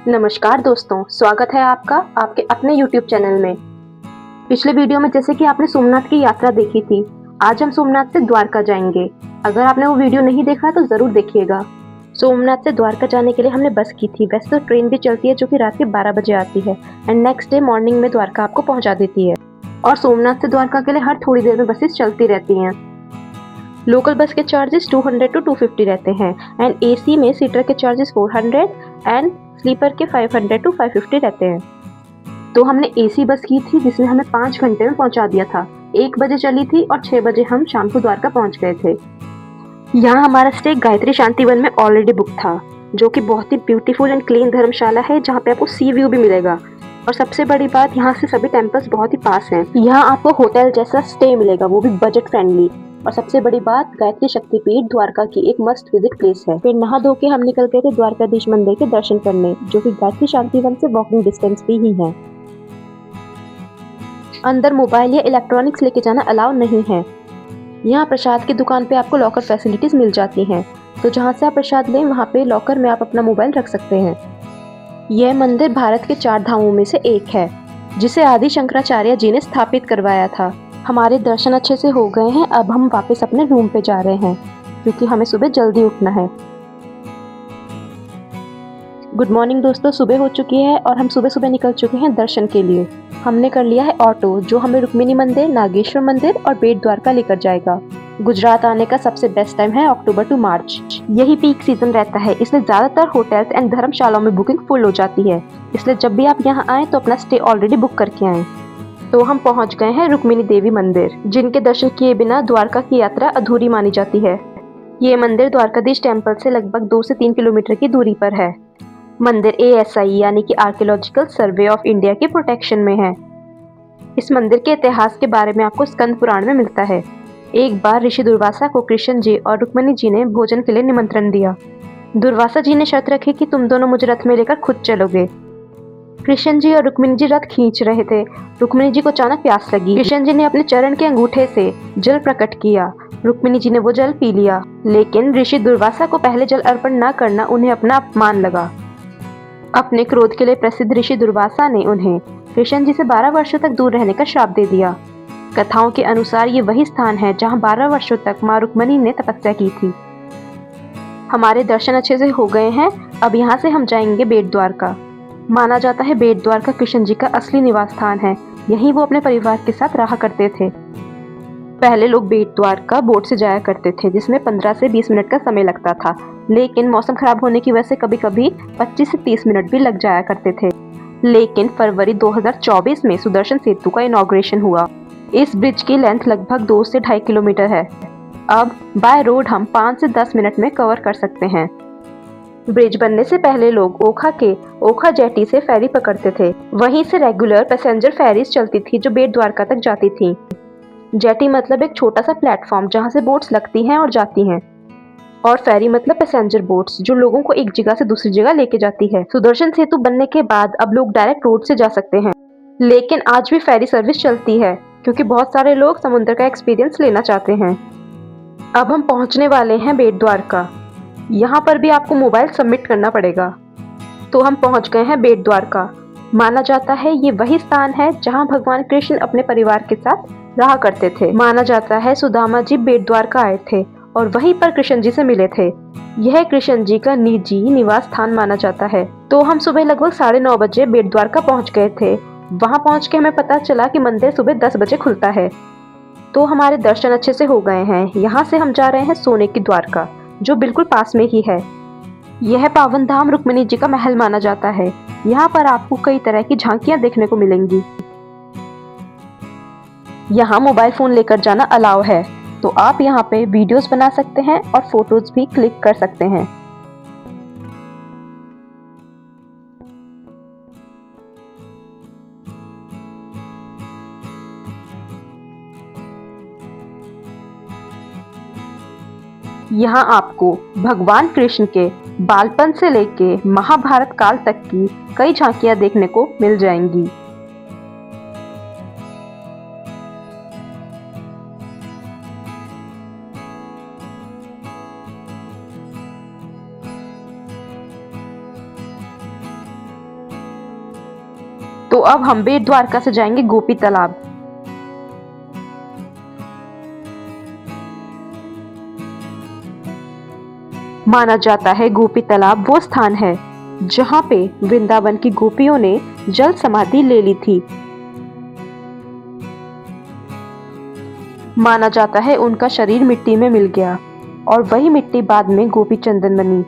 नमस्कार दोस्तों, स्वागत है आपका आपके अपने YouTube चैनल में। पिछले वीडियो में जैसे कि आपने सोमनाथ की यात्रा देखी थी, आज हम सोमनाथ से द्वारका जाएंगे। अगर आपने वो वीडियो नहीं देखा है तो ज़रूर देखिएगा। सोमनाथ से द्वारका जाने के लिए हमने बस की थी। वैसे तो ट्रेन भी चलती है जो कि रात के 12 बजे आती है एंड नेक्स्ट डे मॉर्निंग में द्वारका आपको पहुँचा देती है। और सोमनाथ से द्वारका के लिए हर थोड़ी देर में बसेस चलती रहती हैं। लोकल बस के चार्जेस 200 to 250 रहते हैं एंड AC में सीटर के चार्जेस 400 एंड स्लीपर के 500 to 550 रहते हैं। तो हमने AC बस की थी जिसने हमें 5 घंटे में पहुंचा दिया था। 1 बजे चली थी और 6 बजे हम शाम को द्वारका पहुंच गए थे। यहाँ हमारा स्टे गायत्री शांतिवन में ऑलरेडी बुक था, जो कि बहुत ही ब्यूटीफुल एंड क्लीन धर्मशाला है जहाँ पे आपको सी व्यू भी मिलेगा। और सबसे बड़ी बात, यहाँ से सभी टेम्पल्स बहुत ही पास हैं। यहाँ आपको होटल जैसा स्टे मिलेगा, वो भी बजट फ्रेंडली। और सबसे बड़ी बात, गायत्री शक्तिपीठ द्वारका की एक मस्ट विजिट प्लेस है। फिर नहा धो के हम निकल गए थे द्वारकाधीश मंदिर के दर्शन करने, जो कि गायत्री शांतिवन से वॉकिंग डिस्टेंस पे ही है। अंदर मोबाइल या इलेक्ट्रॉनिक्स लेके जाना अलाउ नहीं है। यहाँ प्रसाद की दुकान पे आपको लॉकर फैसिलिटीज मिल जाती हैं, तो जहाँ से आप प्रसाद लें वहाँ पे लॉकर में आप अपना मोबाइल रख सकते हैं। यह मंदिर भारत के 4 धामों में से एक है, जिसे आदि शंकराचार्य जी ने स्थापित करवाया था। हमारे दर्शन अच्छे से हो गए हैं। अब हम वापस अपने रूम पे जा रहे हैं क्योंकि हमें सुबह जल्दी उठना है। गुड मॉर्निंग दोस्तों, सुबह हो चुकी है और हम सुबह सुबह निकल चुके हैं दर्शन के लिए। हमने कर लिया है ऑटो, जो हमें रुक्मिणी मंदिर, नागेश्वर मंदिर और बेट द्वारका लेकर जाएगा। गुजरात आने का सबसे बेस्ट टाइम है अक्टूबर टू मार्च। यही पीक सीजन रहता है, इसलिए ज्यादातर होटल्स एंड धर्मशालाओं में बुकिंग फुल हो जाती है। इसलिए जब भी आप यहाँ आए तो अपना स्टे ऑलरेडी बुक करके आए। तो हम पहुँच गए हैं रुक्मिणी देवी मंदिर, जिनके दर्शन किए बिना द्वारका की यात्रा अधूरी मानी जाती है। ये मंदिर द्वारकाधीश टेम्पल से लगभग 2 से 3 किलोमीटर की दूरी पर है। मंदिर ASI यानी कि आर्कियोलॉजिकल सर्वे ऑफ इंडिया के प्रोटेक्शन में है। इस मंदिर के इतिहास के बारे में आपको स्कंद पुराण में मिलता है। एक बार ऋषि दुर्वासा को कृष्ण जी और रुक्मिणी जी ने भोजन के लिए निमंत्रण दिया। दुर्वासा जी ने शर्त रखी कि तुम दोनों मुझे रथ में लेकर खुद चलोगे। कृष्ण जी और रुक्मिणी जी रथ खींच रहे थे। रुक्मिणी जी को अचानक प्यास लगी। कृष्ण जी ने अपने चरण के अंगूठे से जल प्रकट किया। रुक्मिणी जी ने वो जल पी लिया, लेकिन ऋषि दुर्वासा को पहले जल अर्पण न करना उन्हें अपना अपमान लगा। अपने क्रोध के लिए प्रसिद्ध ऋषि दुर्वासा ने उन्हें कृष्ण जी से 12 वर्षों तक दूर रहने का श्राप दे दिया। कथाओं के अनुसार ये वही स्थान है जहां 12 वर्षों तक मां रुक्मिणी ने तपस्या की थी। हमारे दर्शन अच्छे से हो गए हैं। अब यहाँ से हम जाएंगे बेट द्वारका। माना जाता है बेट द्वारका कृष्ण जी का असली निवास स्थान है। यहीं वो अपने परिवार के साथ रहा करते थे। पहले लोग बेट द्वारका बोट से जाया करते थे, जिसमें 15 से 20 मिनट का समय लगता था, लेकिन मौसम खराब होने की वजह से कभी-कभी 25 से 30 मिनट भी लग जाया करते थे। लेकिन फरवरी 2024 में सुदर्शन सेतु का इनॉग्रेशन हुआ। इस ब्रिज की लेंथ लगभग 2 से 2.5 किलोमीटर है। अब बाय रोड हम 5 से 10 मिनट में कवर कर सकते हैं। ब्रिज बनने से पहले लोग ओखा के ओखा जेटी से फेरी पकड़ते थे। वहीं से रेगुलर पैसेंजर फेरीज चलती थी जो बेट द्वारका तक जाती थी। जेटी मतलब एक छोटा सा प्लेटफॉर्म जहां से बोट्स लगती हैं और जाती हैं, और फेरी मतलब पैसेंजर बोट्स जो लोगों को एक जगह से दूसरी जगह लेके जाती है। सुदर्शन सेतु बनने के बाद अब लोग डायरेक्ट रोड से जा सकते हैं, लेकिन आज भी फेरी सर्विस चलती है क्योंकि बहुत सारे लोग समुद्र का एक्सपीरियंस लेना चाहते हैं। अब हम पहुंचने वाले हैं बेट द्वारका। यहाँ पर भी आपको मोबाइल सबमिट करना पड़ेगा। तो हम पहुंच गए हैं बेट द्वारका। माना जाता है ये वही स्थान है जहां भगवान कृष्ण अपने परिवार के साथ रहा करते थे। माना जाता है सुदामा जी बेट द्वारका आए थे और वहीं पर कृष्ण जी से मिले थे। यह कृष्ण जी का निजी निवास स्थान माना जाता है। तो हम सुबह लगभग 9:30 बजे बेट द्वारका पहुंच गए थे। वहां पहुंच के हमें पता चला कि मंदिर सुबह 10 बजे खुलता है। तो हमारे दर्शन अच्छे से हो गए हैं। यहाँ से हम जा रहे हैं सोने की द्वारका, जो बिल्कुल पास में ही है। यह पावन धाम रुक्मिणी जी का महल माना जाता है। यहाँ पर आपको कई तरह की झांकियां देखने को मिलेंगी। यहाँ मोबाइल फोन लेकर जाना अलाउ है, तो आप यहाँ पे वीडियोस बना सकते हैं और फोटोज भी क्लिक कर सकते हैं। यहाँ आपको भगवान कृष्ण के बालपन से लेके महाभारत काल तक की कई झांकियां देखने को मिल जाएंगी। तो अब हम बेट द्वारका से जाएंगे गोपी तालाब। माना जाता है गोपी तालाब वो स्थान है जहां पे वृंदावन की गोपियों ने जल समाधि ले ली थी। माना जाता है उनका शरीर मिट्टी में मिल गया और वही मिट्टी बाद में गोपी चंदन बनी।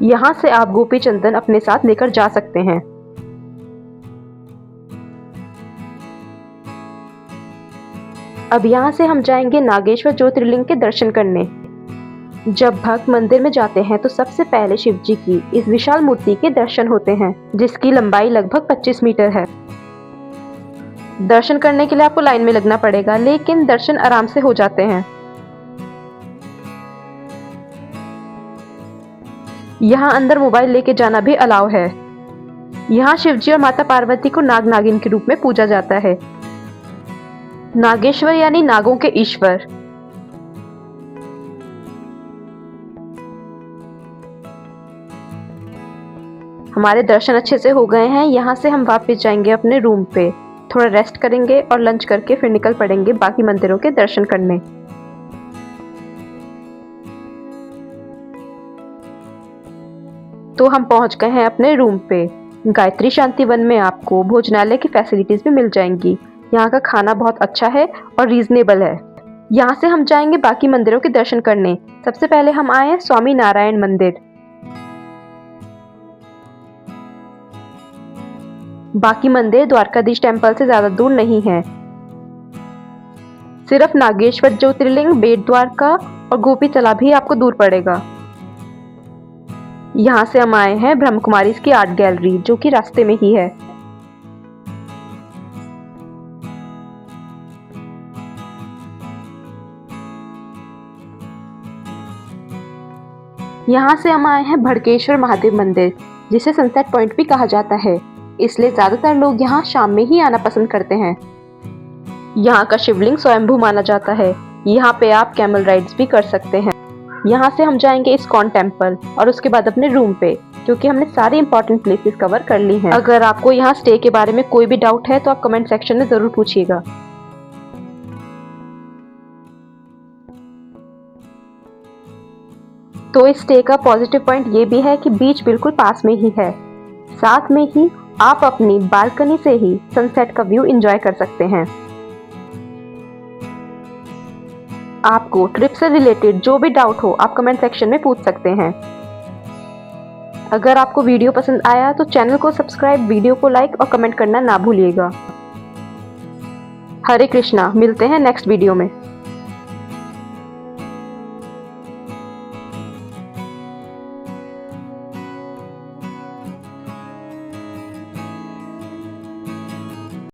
यहाँ से आप गोपी चंदन अपने साथ लेकर जा सकते हैं। अब यहाँ से हम जाएंगे नागेश्वर ज्योतिर्लिंग के दर्शन करने। जब भक्त मंदिर में जाते हैं तो सबसे पहले शिव जी की इस विशाल मूर्ति के दर्शन होते हैं, जिसकी लंबाई लगभग 25 मीटर है। दर्शन करने के लिए आपको लाइन में लगना पड़ेगा, लेकिन दर्शन आराम से हो जाते हैं। यहाँ अंदर मोबाइल लेके जाना भी अलाउ है। यहाँ शिव जी और माता पार्वती को नाग नागिन के रूप में पूजा जाता है। नागेश्वर यानी नागों के ईश्वर। हमारे दर्शन अच्छे से हो गए हैं। यहाँ से हम वापस जाएंगे अपने रूम पे, थोड़ा रेस्ट करेंगे और लंच करके फिर निकल पड़ेंगे बाकी मंदिरों के दर्शन करने। तो हम पहुंच गए हैं अपने रूम पे। गायत्री शांति वन में आपको भोजनालय की फैसिलिटीज भी मिल जाएंगी। यहाँ का खाना बहुत अच्छा है और रीजनेबल है। यहाँ से हम जाएंगे बाकी मंदिरों के दर्शन करने। सबसे पहले हम आए हैं स्वामी नारायण मंदिर। बाकी मंदिर द्वारकाधीश टेम्पल से ज्यादा दूर नहीं है। सिर्फ नागेश्वर ज्योतिर्लिंग, बेट द्वारका और गोपी तालाब ही आपको दूर पड़ेगा। यहाँ से हम आए हैं ब्रह्म कुमारी की आर्ट गैलरी, जो कि रास्ते में ही है। यहाँ से हम आए हैं भड़केश्वर महादेव मंदिर, जिसे सनसेट पॉइंट भी कहा जाता है, इसलिए ज्यादातर लोग यहाँ शाम में ही आना पसंद करते हैं। यहाँ का शिवलिंग स्वयंभू माना जाता है। यहाँ पे आप कैमल राइड्स भी कर सकते हैं। यहाँ से हम जाएंगे इस्कॉन टेम्पल और उसके बाद अपने रूम पे, क्योंकि हमने सारी इंपॉर्टेंट प्लेसेस कवर कर ली हैं। अगर आपको यहाँ स्टे के बारे में कोई भी डाउट है तो आप कमेंट सेक्शन में जरूर पूछिएगा। तो इस स्टे का पॉजिटिव पॉइंट ये भी है कि बीच बिल्कुल पास में ही है। साथ में ही आप अपनी बालकनी से ही सनसेट का व्यू एंजॉय कर सकते हैं। आपको ट्रिप से रिलेटेड जो भी डाउट हो आप कमेंट सेक्शन में पूछ सकते हैं। अगर आपको वीडियो पसंद आया तो चैनल को सब्सक्राइब, वीडियो को लाइक और कमेंट करना ना भूलिएगा। हरे कृष्णा, मिलते हैं नेक्स्ट वीडियो में।